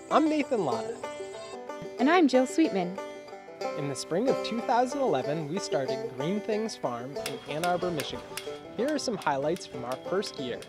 I'm Nathan Lada. And I'm Jill Sweetman. In the spring of 2011, we started Green Things Farm in Ann Arbor, Michigan. Here are some highlights from our first year.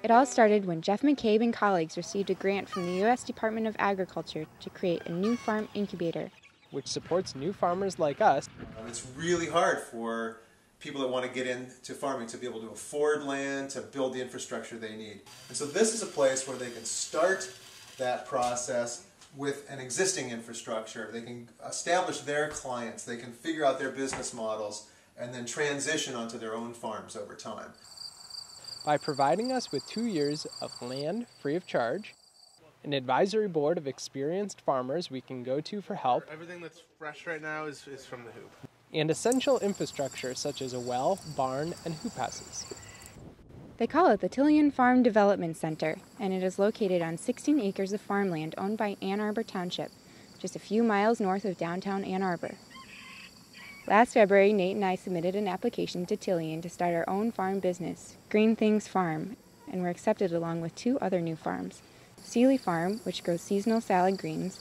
It all started when Jeff McCabe and colleagues received a grant from the U.S. Department of Agriculture to create a new farm incubator, which supports new farmers like us. It's really hard for people that want to get into farming to be able to afford land, to build the infrastructure they need. And so this is a place where they can start that process with an existing infrastructure. They can establish their clients, they can figure out their business models, and then transition onto their own farms over time. By providing us with 2 years of land free of charge, an advisory board of experienced farmers we can go to for help. Everything that's fresh right now is from the hoop. And essential infrastructure such as a well, barn, and hoop houses. They call it the Tilian Farm Development Center, and it is located on 16 acres of farmland owned by Ann Arbor Township, just a few miles north of downtown Ann Arbor. Last February, Nate and I submitted an application to Tilian to start our own farm business, Green Things Farm, and were accepted along with 2 other new farms, Seeley Farm, which grows seasonal salad greens,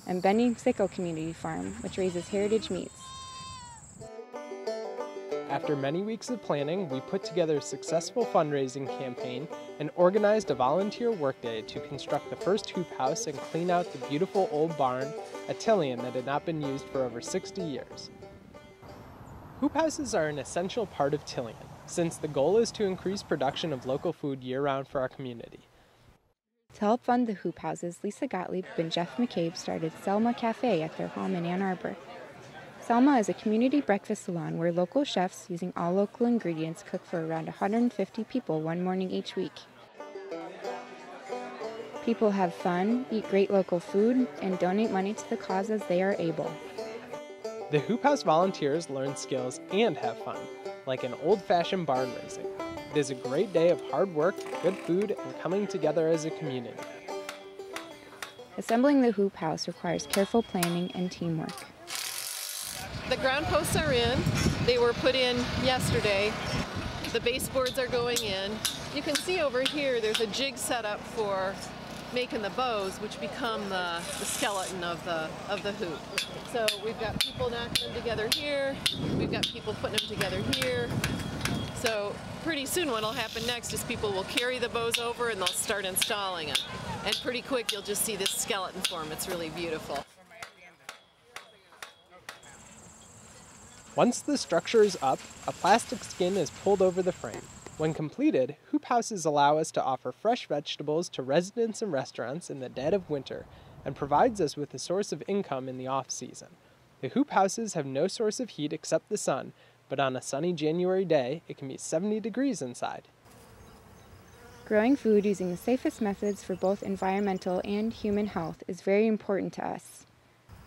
and Bending Sickle Community Farm, which raises heritage meats. After many weeks of planning, we put together a successful fundraising campaign and organized a volunteer workday to construct the first hoop house and clean out the beautiful old barn at Tilian that had not been used for over 60 years. Hoop houses are an essential part of Tilian, since the goal is to increase production of local food year-round for our community. To help fund the hoop houses, Lisa Gottlieb and Jeff McCabe started Selma Cafe at their home in Ann Arbor. Selma is a community breakfast salon where local chefs, using all local ingredients, cook for around 150 people one morning each week. People have fun, eat great local food, and donate money to the cause as they are able. The hoop house volunteers learn skills and have fun, like an old-fashioned barn raising. It is a great day of hard work, good food, and coming together as a community. Assembling the hoop house requires careful planning and teamwork. The ground posts are in. They were put in yesterday. The baseboards are going in. You can see over here there's a jig set up for making the bows, which become the skeleton of the hoop. So we've got people knocking them together here. We've got people putting them together here. So pretty soon what will happen next is people will carry the bows over and they'll start installing them. And pretty quick you'll just see this skeleton form. It's really beautiful. Once the structure is up, a plastic skin is pulled over the frame. When completed, hoop houses allow us to offer fresh vegetables to residents and restaurants in the dead of winter and provides us with a source of income in the off-season. The hoop houses have no source of heat except the sun, but on a sunny January day, it can be 70 degrees inside. Growing food using the safest methods for both environmental and human health is very important to us.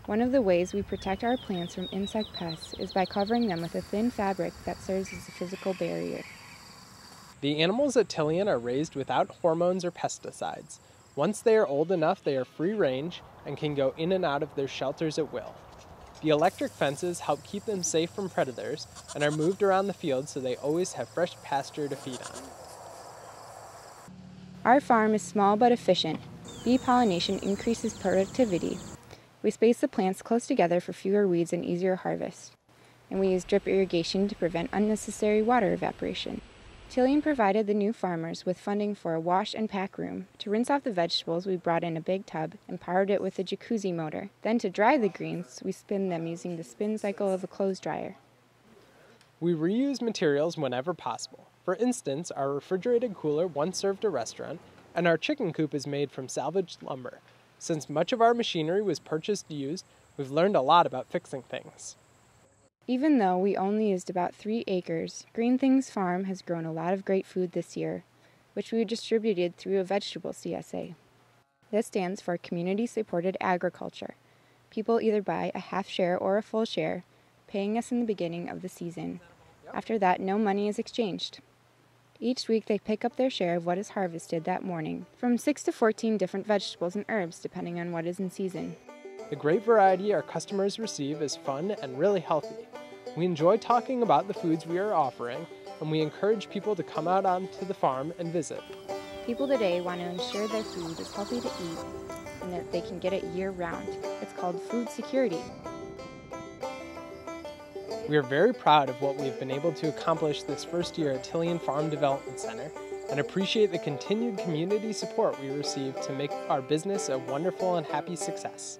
One of the ways we protect our plants from insect pests is by covering them with a thin fabric that serves as a physical barrier. The animals at Tilian are raised without hormones or pesticides. Once they are old enough, they are free range and can go in and out of their shelters at will. The electric fences help keep them safe from predators and are moved around the field so they always have fresh pasture to feed on. Our farm is small but efficient. Bee pollination increases productivity. We space the plants close together for fewer weeds and easier harvest. And we use drip irrigation to prevent unnecessary water evaporation. Tilian provided the new farmers with funding for a wash and pack room. To rinse off the vegetables, we brought in a big tub and powered it with a jacuzzi motor. Then to dry the greens, we spin them using the spin cycle of a clothes dryer. We reuse materials whenever possible. For instance, our refrigerated cooler once served a restaurant, and our chicken coop is made from salvaged lumber. Since much of our machinery was purchased used, we've learned a lot about fixing things. Even though we only used about 3 acres, Green Things Farm has grown a lot of great food this year, which we distributed through a vegetable CSA. This stands for Community-Supported Agriculture. People either buy a half share or a full share, paying us in the beginning of the season. After that, no money is exchanged. Each week they pick up their share of what is harvested that morning, from 6 to 14 different vegetables and herbs depending on what is in season. The great variety our customers receive is fun and really healthy. We enjoy talking about the foods we are offering, and we encourage people to come out onto the farm and visit. People today want to ensure their food is healthy to eat and that they can get it year-round. It's called food security. We are very proud of what we've been able to accomplish this first year at Tilian Farm Development Center and appreciate the continued community support we receive to make our business a wonderful and happy success.